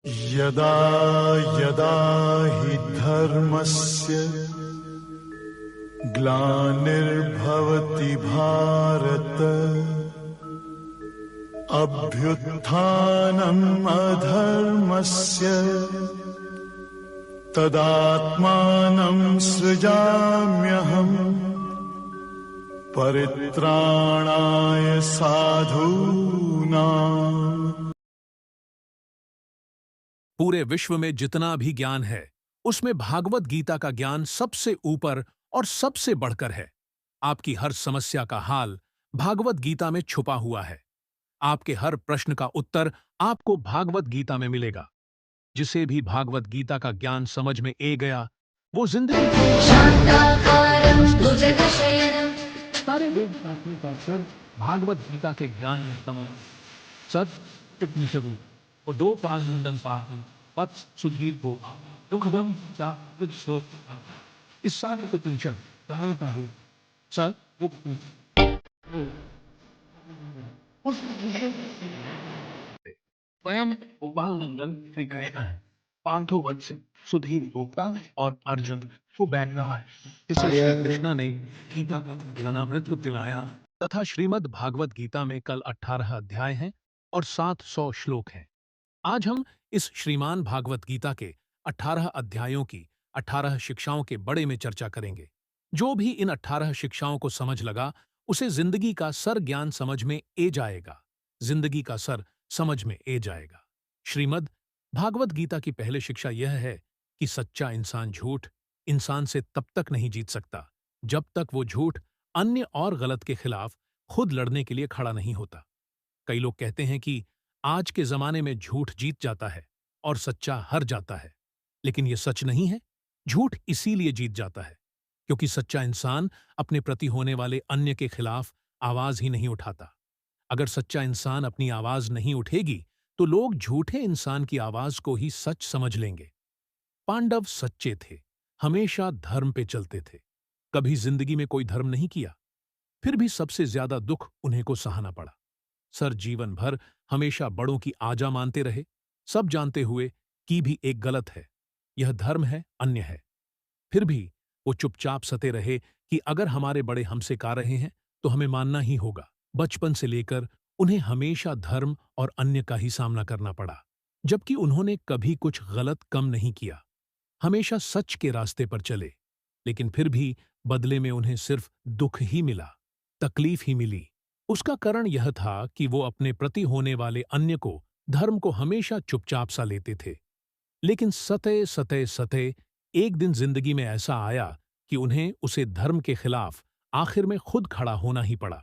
यदा यदा हि धर्मस्य ग्लानिर्भवति भारत अभ्युत्थानम् अधर्मस्य तदात्मानं सृजाम्यहम् परित्राणाय साधूनाम्। पूरे विश्व में जितना भी ज्ञान है उसमें भागवत गीता का ज्ञान सबसे ऊपर और सबसे बढ़कर है। आपकी हर समस्या का हाल भागवत गीता में छुपा हुआ है। आपके हर प्रश्न का उत्तर आपको भागवत गीता में मिलेगा। जिसे भी भागवत गीता का ज्ञान समझ में ए गया वो जिंदगी शान्ताकारं भुजगशयनं सारे लोग भागवत गीता के ज्ञान में सत्य और दो पालन पाहन पथ सुधीर को दुखदम इस सारे को तुम सर वो स्वयं उपानंदन से गए हैं। पांचों वंश सुधीर गोपा और अर्जुन को बैठ रहा है। इसे श्री कृष्ण ने गीता का ज्ञानामृत दिलाया तथा श्रीमद् भागवत गीता में कल 18 अध्याय हैं और 700 श्लोक हैं। आज हम इस श्रीमान भागवत गीता के 18 अध्यायों की 18 शिक्षाओं के बड़े में चर्चा करेंगे। जो भी इन 18 शिक्षाओं को समझ लगा उसे जिंदगी का सर ज्ञान समझ में ए जाएगा। जिंदगी का सर समझ में ए जाएगा। श्रीमद् भागवत गीता की पहली शिक्षा यह है कि सच्चा इंसान झूठ इंसान से तब तक नहीं जीत सकता जब तक वो झूठ अन्य और गलत के खिलाफ खुद लड़ने के लिए खड़ा नहीं होता। कई लोग कहते हैं कि आज के जमाने में झूठ जीत जाता है और सच्चा हार जाता है, लेकिन यह सच नहीं है। झूठ इसीलिए जीत जाता है क्योंकि सच्चा इंसान अपने प्रति होने वाले अन्य के खिलाफ आवाज ही नहीं उठाता। अगर सच्चा इंसान अपनी आवाज नहीं उठेगी तो लोग झूठे इंसान की आवाज को ही सच समझ लेंगे। पांडव सच्चे थे, हमेशा धर्म पे चलते थे, कभी जिंदगी में कोई धर्म नहीं किया, फिर भी सबसे ज्यादा दुख उन्हें को सहना पड़ा। सर जीवन भर हमेशा बड़ों की आजा मानते रहे, सब जानते हुए कि भी एक गलत है, यह धर्म है, अन्य है। फिर भी वो चुपचाप सते रहे कि अगर हमारे बड़े हमसे कह रहे हैं तो हमें मानना ही होगा। बचपन से लेकर उन्हें हमेशा धर्म और अन्य का ही सामना करना पड़ा, जबकि उन्होंने कभी कुछ गलत कम नहीं किया, हमेशा सच के रास्ते पर चले। लेकिन फिर भी बदले में उन्हें सिर्फ दुख ही मिला, तकलीफ ही मिली। उसका कारण यह था कि वो अपने प्रति होने वाले अन्य को, धर्म को हमेशा चुपचाप सा लेते थे। लेकिन सते एक दिन जिंदगी में ऐसा आया कि उन्हें उसे धर्म के खिलाफ आखिर में खुद खड़ा होना ही पड़ा।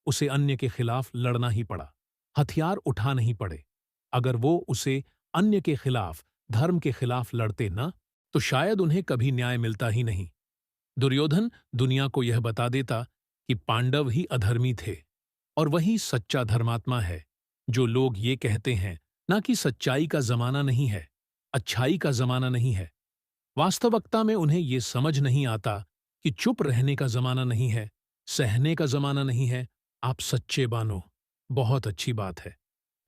उसे अन्य के खिलाफ लड़ना ही पड़ा, हथियार उठा नहीं पड़े। अगर वो उसे अन्य के खिलाफ, धर्म के खिलाफ लड़ते ना तो शायद उन्हें कभी न्याय मिलता ही नहीं। दुर्योधन दुनिया को यह बता देता कि पांडव ही अधर्मी थे और वही सच्चा धर्मात्मा है। जो लोग ये कहते हैं ना कि सच्चाई का जमाना नहीं है, अच्छाई का जमाना नहीं है, वास्तविकता में उन्हें ये समझ नहीं आता कि चुप रहने का जमाना नहीं है, सहने का जमाना नहीं है। आप सच्चे बानो, बहुत अच्छी बात है।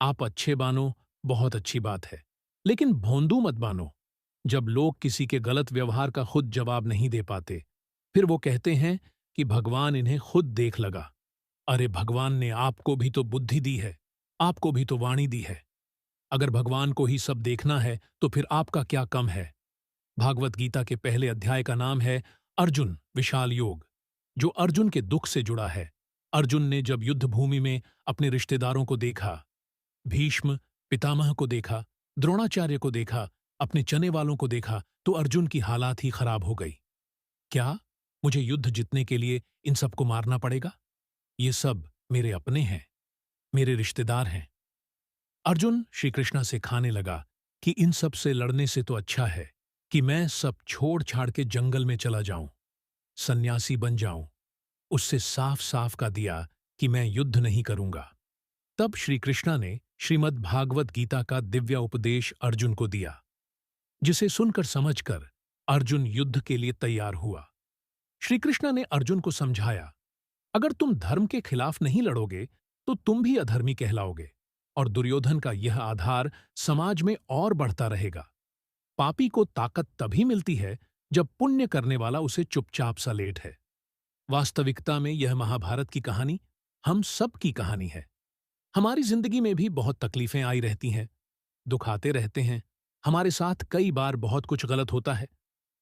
आप अच्छे बानो, बहुत अच्छी बात है, लेकिन भोंदू मत बानो। जब लोग किसी के गलत व्यवहार का खुद जवाब नहीं दे पाते, फिर वो कहते हैं कि भगवान इन्हें खुद देख लगा। अरे भगवान ने आपको भी तो बुद्धि दी है, आपको भी तो वाणी दी है। अगर भगवान को ही सब देखना है तो फिर आपका क्या कम है। भागवत गीता के पहले अध्याय का नाम है अर्जुन विशाल योग, जो अर्जुन के दुख से जुड़ा है। अर्जुन ने जब युद्ध भूमि में अपने रिश्तेदारों को देखा, भीष्म पितामह को देखा, द्रोणाचार्य को देखा, अपने चने वालों को देखा, तो अर्जुन की हालात ही खराब हो गई। क्या मुझे युद्ध जीतने के लिए इन सबको मारना पड़ेगा? ये सब मेरे अपने हैं, मेरे रिश्तेदार हैं। अर्जुन श्री कृष्ण से खाने लगा कि इन सब से लड़ने से तो अच्छा है कि मैं सब छोड़ छाड़ के जंगल में चला जाऊं, सन्यासी बन जाऊं। उससे साफ साफ का दिया कि मैं युद्ध नहीं करूंगा। तब श्री कृष्ण ने श्रीमद् भागवत गीता का दिव्य उपदेश अर्जुन को दिया, जिसे सुनकर समझकर अर्जुन युद्ध के लिए तैयार हुआ। श्री कृष्ण ने अर्जुन को समझाया, अगर तुम धर्म के खिलाफ नहीं लड़ोगे तो तुम भी अधर्मी कहलाओगे। और दुर्योधन का यह आधार समाज में और बढ़ता रहेगा। पापी को ताकत तभी मिलती है जब पुण्य करने वाला उसे चुपचाप सा लेट है। वास्तविकता में यह महाभारत की कहानी हम सब की कहानी है। हमारी जिंदगी में भी बहुत तकलीफें आई रहती हैं, दुख आते रहते हैं, हमारे साथ कई बार बहुत कुछ गलत होता है,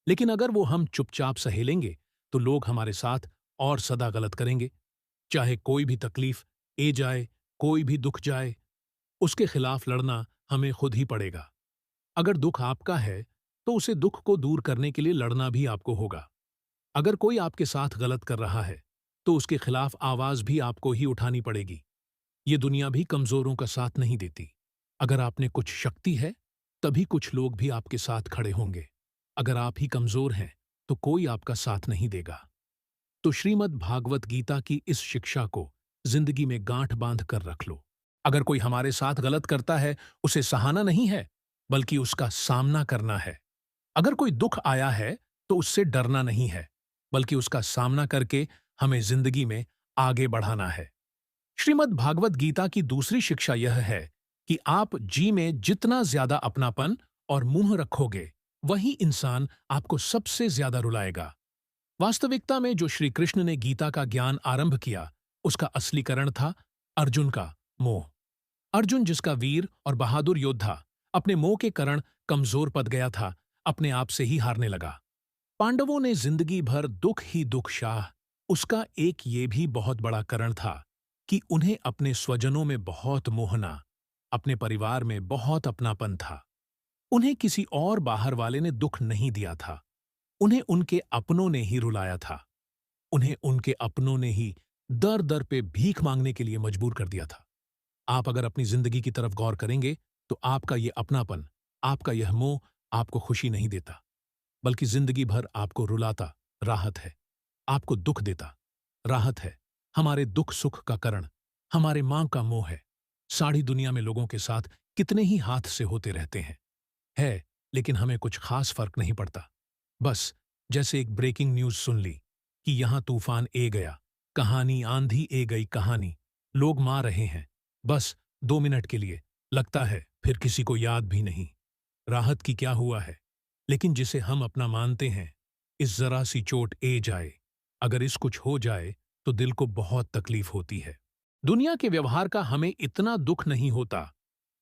लेकिन अगर वो हम चुपचाप सहेलेंगे तो लोग हमारे साथ और सदा गलत करेंगे। चाहे कोई भी तकलीफ ए जाए, कोई भी दुख जाए, उसके खिलाफ लड़ना हमें खुद ही पड़ेगा। अगर दुख आपका है तो उसे दुख को दूर करने के लिए लड़ना भी आपको होगा। अगर कोई आपके साथ गलत कर रहा है तो उसके खिलाफ आवाज भी आपको ही उठानी पड़ेगी। ये दुनिया भी कमजोरों का साथ नहीं देती। अगर आपने कुछ शक्ति है तभी कुछ लोग भी आपके साथ खड़े होंगे। अगर आप ही कमजोर हैं तो कोई आपका साथ नहीं देगा। तो श्रीमद् भागवत गीता की इस शिक्षा को जिंदगी में गांठ बांध कर रख लो। अगर कोई हमारे साथ गलत करता है, उसे सहाना नहीं है बल्कि उसका सामना करना है। अगर कोई दुख आया है तो उससे डरना नहीं है बल्कि उसका सामना करके हमें जिंदगी में आगे बढ़ाना है। श्रीमद् भागवत गीता की दूसरी शिक्षा यह है कि आप जी में जितना ज्यादा अपनापन और मुंह रखोगे वही इंसान आपको सबसे ज्यादा रुलाएगा। वास्तविकता में जो श्री कृष्ण ने गीता का ज्ञान आरंभ किया उसका असली कारण था अर्जुन का मोह। अर्जुन जिसका वीर और बहादुर योद्धा अपने मोह के कारण कमजोर पड़ गया था, अपने आप से ही हारने लगा। पांडवों ने जिंदगी भर दुख ही दुख शाह। उसका एक ये भी बहुत बड़ा कारण था कि उन्हें अपने स्वजनों में बहुत मोहना, अपने परिवार में बहुत अपनापन था। उन्हें किसी और बाहर वाले ने दुख नहीं दिया था, उन्हें उनके अपनों ने ही रुलाया था। उन्हें उनके अपनों ने ही दर दर पे भीख मांगने के लिए मजबूर कर दिया था। आप अगर अपनी जिंदगी की तरफ गौर करेंगे तो आपका ये अपनापन, आपका यह मोह आपको खुशी नहीं देता बल्कि जिंदगी भर आपको रुलाता राहत है, आपको दुख देता राहत है। हमारे दुख सुख का कारण हमारे मां का मोह है। सारी दुनिया में लोगों के साथ कितने ही हाथ से होते रहते हैं लेकिन हमें कुछ खास फर्क नहीं पड़ता। बस जैसे एक ब्रेकिंग न्यूज सुन ली कि यहां तूफान ए गया, कहानी आंधी ए गई, कहानी लोग मार रहे हैं, बस 2 मिनट के लिए लगता है, फिर किसी को याद भी नहीं राहत की क्या हुआ है। लेकिन जिसे हम अपना मानते हैं, इस जरा सी चोट ए जाए, अगर इस कुछ हो जाए तो दिल को बहुत तकलीफ होती है। दुनिया के व्यवहार का हमें इतना दुख नहीं होता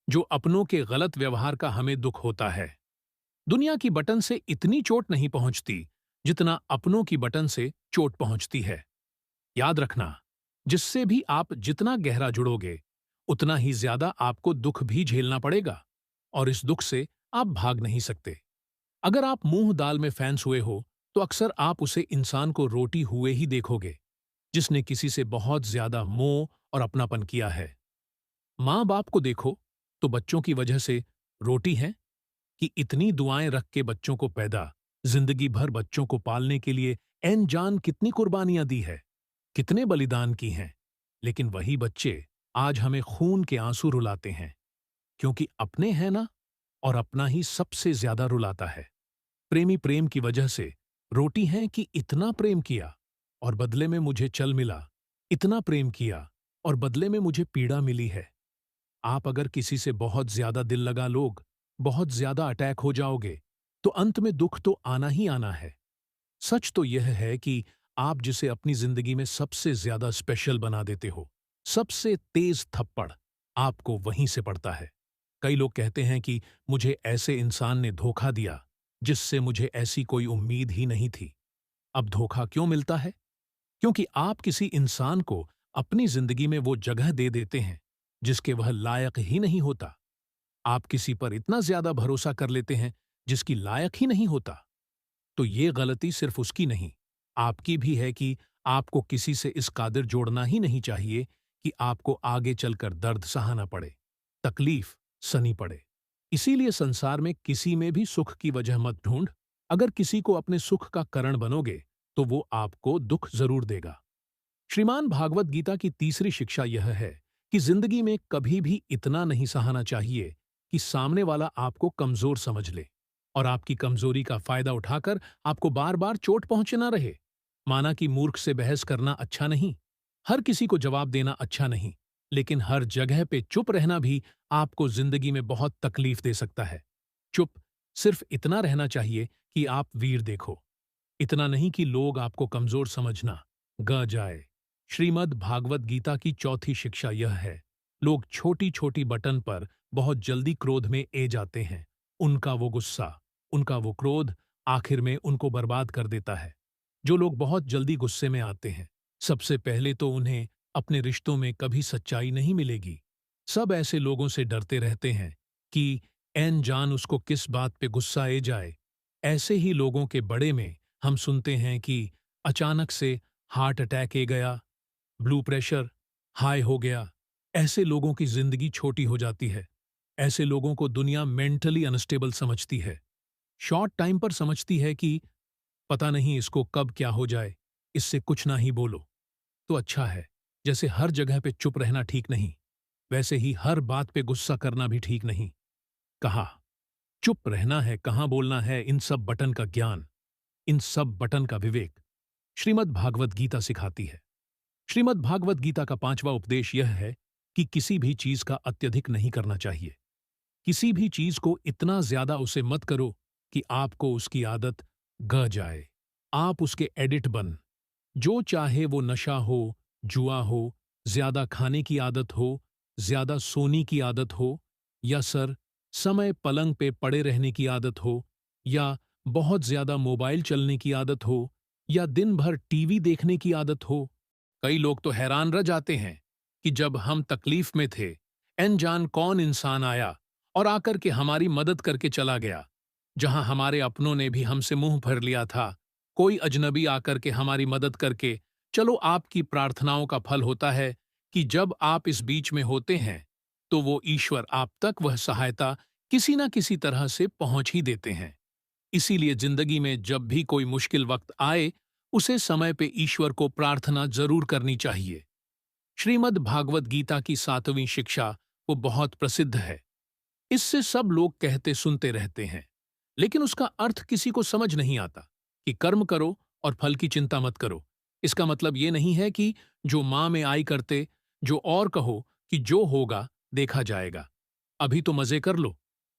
जो अपनों के गलत व्यवहार का हमें दुख होता है। दुनिया की बटन से इतनी चोट नहीं पहुंचती जितना अपनों की बटन से चोट पहुंचती है। याद रखना, जिससे भी आप जितना गहरा जुड़ोगे उतना ही ज्यादा आपको दुख भी झेलना पड़ेगा और इस दुख से आप भाग नहीं सकते। अगर आप मूंग दाल में फैंस हुए हो तो अक्सर आप उसे इंसान को रोटी हुए ही देखोगे जिसने किसी से बहुत ज्यादा मोह और अपनापन किया है। माँ बाप को देखो तो बच्चों की वजह से रोटी है कि इतनी दुआएं रख के बच्चों को पैदा, जिंदगी भर बच्चों को पालने के लिए ऐन जान कितनी कुर्बानियां दी है, कितने बलिदान की हैं, लेकिन वही बच्चे आज हमें खून के आंसू रुलाते हैं क्योंकि अपने हैं ना, और अपना ही सबसे ज्यादा रुलाता है। प्रेमी प्रेम की वजह से रोटी है कि इतना प्रेम किया और बदले में मुझे चल मिला, इतना प्रेम किया और बदले में मुझे पीड़ा मिली है। आप अगर किसी से बहुत ज्यादा दिल लगा लोग, बहुत ज्यादा अटैक हो जाओगे तो अंत में दुख तो आना ही आना है। सच तो यह है कि आप जिसे अपनी जिंदगी में सबसे ज्यादा स्पेशल बना देते हो, सबसे तेज थप्पड़ आपको वहीं से पड़ता है। कई लोग कहते हैं कि मुझे ऐसे इंसान ने धोखा दिया जिससे मुझे ऐसी कोई उम्मीद ही नहीं थी। अब धोखा क्यों मिलता है? क्योंकि आप किसी इंसान को अपनी जिंदगी में वो जगह दे देते हैं जिसके वह लायक ही नहीं होता। आप किसी पर इतना ज्यादा भरोसा कर लेते हैं जिसकी लायक ही नहीं होता। तो ये गलती सिर्फ उसकी नहीं, आपकी भी है कि आपको किसी से इस कादिर जोड़ना ही नहीं चाहिए कि आपको आगे चलकर दर्द सहाना पड़े, तकलीफ सनी पड़े। इसीलिए संसार में किसी में भी सुख की वजह मत ढूंढ। अगर किसी को अपने सुख का कारण बनोगे तो वो आपको दुख जरूर देगा। श्रीमान भागवत गीता की तीसरी शिक्षा यह है कि जिंदगी में कभी भी इतना नहीं सहाना चाहिए कि सामने वाला आपको कमजोर समझ ले और आपकी कमजोरी का फायदा उठाकर आपको बार बार चोट पहुंचे ना रहे। माना कि मूर्ख से बहस करना अच्छा नहीं, हर किसी को जवाब देना अच्छा नहीं, लेकिन हर जगह पे चुप रहना भी आपको जिंदगी में बहुत तकलीफ दे सकता है। चुप सिर्फ इतना रहना चाहिए कि आप वीर देखो, इतना नहीं कि लोग आपको कमजोर समझना ग जाए। श्रीमद् भागवत गीता की चौथी शिक्षा यह है, लोग छोटी छोटी बटन पर बहुत जल्दी क्रोध में ए जाते हैं। उनका वो गुस्सा, उनका वो क्रोध आखिर में उनको बर्बाद कर देता है। जो लोग बहुत जल्दी गुस्से में आते हैं, सबसे पहले तो उन्हें अपने रिश्तों में कभी सच्चाई नहीं मिलेगी। सब ऐसे लोगों से डरते रहते हैं कि ऐन जान उसको किस बात पे गुस्सा ए जाए। ऐसे ही लोगों के बड़े में हम सुनते हैं कि अचानक से हार्ट अटैक ए गया, ब्लू प्रेशर हाई हो गया। ऐसे लोगों की जिंदगी छोटी हो जाती है। ऐसे लोगों को दुनिया मेंटली अनस्टेबल समझती है, शॉर्ट टाइम पर समझती है कि पता नहीं इसको कब क्या हो जाए, इससे कुछ ना ही बोलो तो अच्छा है। जैसे हर जगह पे चुप रहना ठीक नहीं, वैसे ही हर बात पे गुस्सा करना भी ठीक नहीं। कहा चुप रहना है, कहाँ बोलना है, इन सब बटन का ज्ञान, इन सब बटन का विवेक श्रीमद् भागवत गीता सिखाती है। श्रीमद् भागवत गीता का 5वां उपदेश यह है कि किसी भी चीज का अत्यधिक नहीं करना चाहिए। किसी भी चीज को इतना ज्यादा उसे मत करो कि आपको उसकी आदत ग जाए, आप उसके एडिक्ट बन। जो चाहे वो नशा हो, जुआ हो, ज्यादा खाने की आदत हो, ज्यादा सोने की आदत हो, या समय पलंग पे पड़े रहने की आदत हो, या बहुत ज्यादा मोबाइल चलने की आदत हो, या दिन भर टीवी देखने की आदत हो। कई लोग तो हैरान रह जाते हैं कि जब हम तकलीफ में थे, अनजान कौन इंसान आया और आकर के हमारी मदद करके चला गया। जहां हमारे अपनों ने भी हमसे मुंह भर लिया था, कोई अजनबी आकर के हमारी मदद करके, चलो आपकी प्रार्थनाओं का फल होता है कि जब आप इस बीच में होते हैं तो वो ईश्वर आप तक वह सहायता किसी न किसी तरह से पहुंच ही देते हैं। इसीलिए जिंदगी में जब भी कोई मुश्किल वक्त आए, उसे समय पे ईश्वर को प्रार्थना जरूर करनी चाहिए। श्रीमद् भागवत गीता की 7वीं शिक्षा वो बहुत प्रसिद्ध है। इससे सब लोग कहते सुनते रहते हैं, लेकिन उसका अर्थ किसी को समझ नहीं आता कि कर्म करो और फल की चिंता मत करो। इसका मतलब ये नहीं है कि जो माँ में आई करते, जो और कहो कि जो होगा देखा जाएगा, अभी तो मजे कर लो।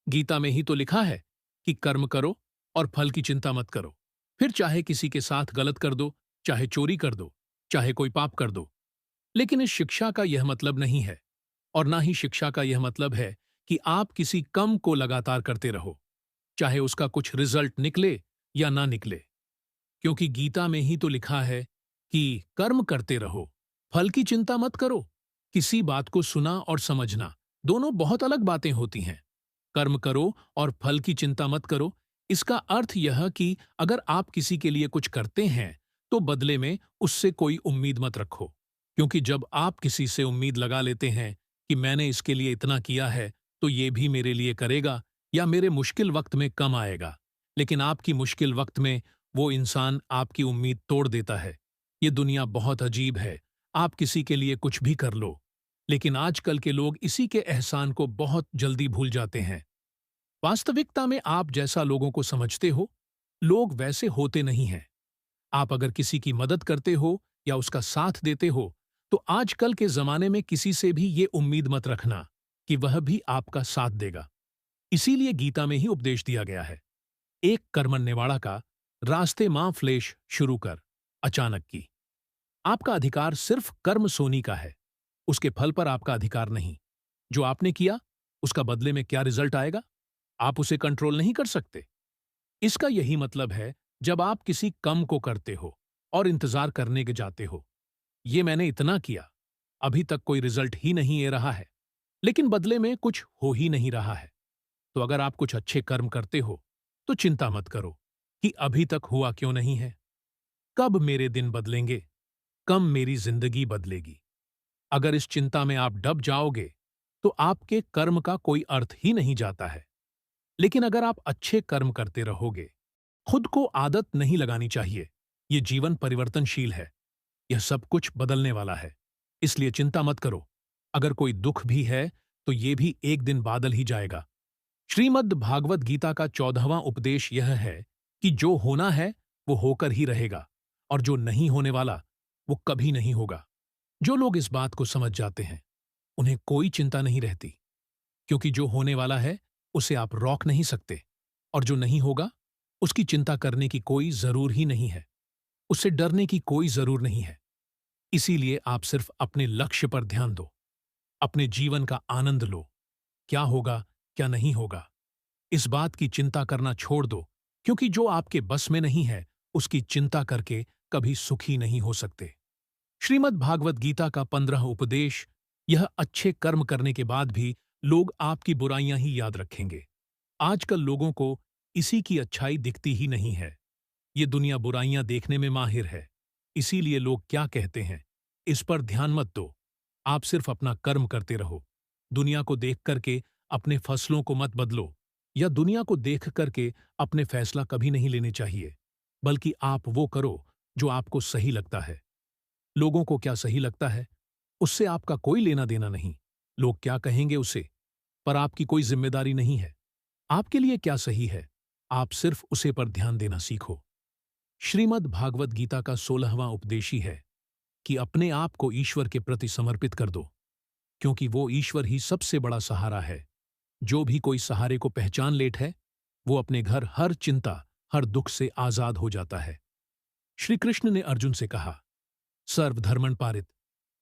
गीता में ही तो लिखा है कि कर्म करो और फल की चिंता मत करो। फिर चाहे किसी के साथ गलत कर दो, चाहे चोरी कर दो, चाहे कोई पाप कर दो। लेकिन इस शिक्षा का यह मतलब नहीं है, और ना ही शिक्षा का यह मतलब है कि आप किसी कम को लगातार करते रहो, चाहे उसका कुछ रिजल्ट निकले या ना निकले। क्योंकि गीता में ही तो लिखा है कि कर्म करते रहो, फल की चिंता मत करो। किसी बात को सुना और समझना दोनों बहुत अलग बातें होती हैं। कर्म करो और फल की चिंता मत करो, इसका अर्थ यह कि अगर आप किसी के लिए कुछ करते हैं तो बदले में उससे कोई उम्मीद मत रखो। क्योंकि जब आप किसी से उम्मीद लगा लेते हैं कि मैंने इसके लिए इतना किया है तो ये भी मेरे लिए करेगा या मेरे मुश्किल वक्त में कम आएगा, लेकिन आपकी मुश्किल वक्त में वो इंसान आपकी उम्मीद तोड़ देता है। ये दुनिया बहुत अजीब है। आप किसी के लिए कुछ भी कर लो, लेकिन आजकल के लोग इसी के एहसान को बहुत जल्दी भूल जाते हैं। वास्तविकता में आप जैसा लोगों को समझते हो, लोग वैसे होते नहीं हैं। आप अगर किसी की मदद करते हो या उसका साथ देते हो, तो आजकल के जमाने में किसी से भी ये उम्मीद मत रखना कि वह भी आपका साथ देगा। इसीलिए गीता में ही उपदेश दिया गया है, एक कर्मन निवाड़ा का रास्ते मां फ्लेश शुरू कर अचानक की। आपका अधिकार सिर्फ कर्म सोनी का है, उसके फल पर आपका अधिकार नहीं। जो आपने किया उसका बदले में क्या रिजल्ट आएगा, आप उसे कंट्रोल नहीं कर सकते। इसका यही मतलब है जब आप किसी कम को करते हो और इंतजार करने के जाते हो, ये मैंने इतना किया, अभी तक कोई रिजल्ट ही नहीं आ रहा है, लेकिन बदले में कुछ हो ही नहीं रहा है। तो अगर आप कुछ अच्छे कर्म करते हो तो चिंता मत करो कि अभी तक हुआ क्यों नहीं है, कब मेरे दिन बदलेंगे, कब मेरी जिंदगी बदलेगी। अगर इस चिंता में आप डब जाओगे तो आपके कर्म का कोई अर्थ ही नहीं जाता है। लेकिन अगर आप अच्छे कर्म करते रहोगे, खुद को आदत नहीं लगानी चाहिए। यह जीवन परिवर्तनशील है, यह सब कुछ बदलने वाला है, इसलिए चिंता मत करो। अगर कोई दुख भी है तो ये भी एक दिन बादल ही जाएगा। श्रीमद् भागवत गीता का 14वां उपदेश यह है कि जो होना है वो होकर ही रहेगा, और जो नहीं होने वाला वो कभी नहीं होगा। जो लोग इस बात को समझ जाते हैं उन्हें कोई चिंता नहीं रहती, क्योंकि जो होने वाला है उसे आप रोक नहीं सकते, और जो नहीं होगा उसकी चिंता करने की कोई जरूर ही नहीं है, उससे डरने की कोई जरूर नहीं है। इसीलिए आप सिर्फ अपने लक्ष्य पर ध्यान दो, अपने जीवन का आनंद लो। क्या होगा, क्या नहीं होगा, इस बात की चिंता करना छोड़ दो, क्योंकि जो आपके बस में नहीं है उसकी चिंता करके कभी सुखी नहीं हो सकते। श्रीमद् भागवत गीता का 15 उपदेश, यह अच्छे कर्म करने के बाद भी लोग आपकी बुराइयां ही याद रखेंगे। आजकल लोगों को इसी की अच्छाई दिखती ही नहीं है। ये दुनिया बुराइयां देखने में माहिर है। इसीलिए लोग क्या कहते हैं, इस पर ध्यान मत दो। आप सिर्फ अपना कर्म करते रहो। दुनिया को देख करके अपने फैसलों को मत बदलो, या दुनिया को देख करके अपने फैसला कभी नहीं लेने चाहिए, बल्कि आप वो करो जो आपको सही लगता है। लोगों को क्या सही लगता है, उससे आपका कोई लेना देना नहीं। लोग क्या कहेंगे उसे, पर आपकी कोई जिम्मेदारी नहीं है। आपके लिए क्या सही है, आप सिर्फ उसे पर ध्यान देना सीखो। श्रीमद् भागवत गीता का 16वां उपदेश ही है कि अपने आप को ईश्वर के प्रति समर्पित कर दो, क्योंकि वो ईश्वर ही सबसे बड़ा सहारा है। जो भी कोई सहारे को पहचान लेट है, वो अपने घर हर चिंता, हर दुख से आजाद हो जाता है। श्री कृष्ण ने अर्जुन से कहा, सर्वधर्मन पारित,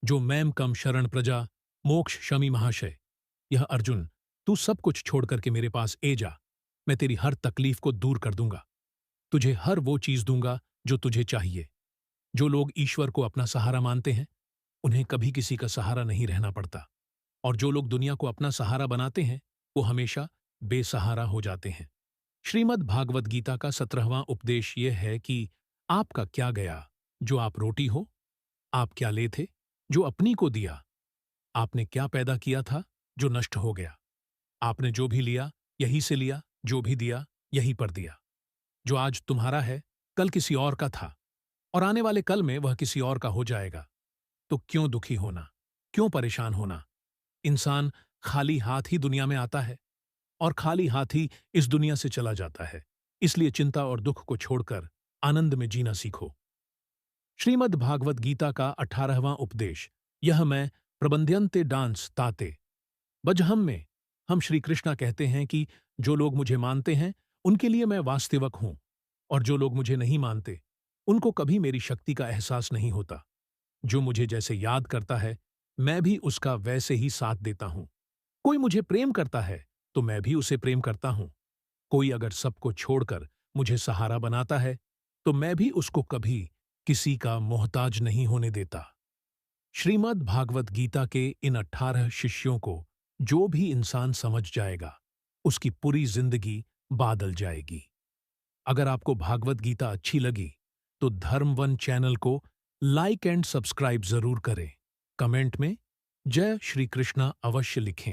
जो मैम कम शरण प्रजा, मोक्ष शमी महाशय। यह अर्जुन, तू सब कुछ छोड़ करके मेरे पास ए जा, मैं तेरी हर तकलीफ को दूर कर दूंगा। तुझे हर वो चीज दूंगा जो तुझे चाहिए। जो लोग ईश्वर को अपना सहारा मानते हैं, उन्हें कभी किसी का सहारा नहीं रहना पड़ता, और जो लोग दुनिया को अपना सहारा बनाते हैं, वो हमेशा बेसहारा हो जाते हैं। श्रीमद् भागवत गीता का 17वां उपदेश यह है कि आपका क्या गया जो आप रोटी हो, आप क्या ले थे जो अपनी को दिया, आपने क्या पैदा किया था जो नष्ट हो गया। आपने जो भी लिया यही से लिया, जो भी दिया यही पर दिया। जो आज तुम्हारा है कल किसी और का था, और आने वाले कल में वह किसी और का हो जाएगा। तो क्यों दुखी होना, क्यों परेशान होना। इंसान खाली हाथ ही दुनिया में आता है, और खाली हाथ ही इस दुनिया से चला जाता है। इसलिए चिंता और दुख को छोड़कर आनंद में जीना सीखो। श्रीमद् भागवत गीता का 18वां उपदेश, यह मैं प्रबंध्यन्ते डांस ताते। बजहम में हम श्री कृष्णा कहते हैं कि जो लोग मुझे मानते हैं उनके लिए मैं वास्तविक हूं, और जो लोग मुझे नहीं मानते उनको कभी मेरी शक्ति का एहसास नहीं होता। जो मुझे जैसे याद करता है, मैं भी उसका वैसे ही साथ देता हूं। कोई मुझे प्रेम करता है तो मैं भी उसे प्रेम करता हूं। कोई अगर सबको छोड़कर मुझे सहारा बनाता है, तो मैं भी उसको कभी किसी का मोहताज नहीं होने देता। श्रीमद् भागवत गीता के इन 18 शिष्यों को जो भी इंसान समझ जाएगा, उसकी पूरी जिंदगी बादल जाएगी। अगर आपको भागवत गीता अच्छी लगी, तो धर्म1 चैनल को लाइक एंड सब्सक्राइब जरूर करें। कमेंट में जय श्री कृष्णा अवश्य लिखें।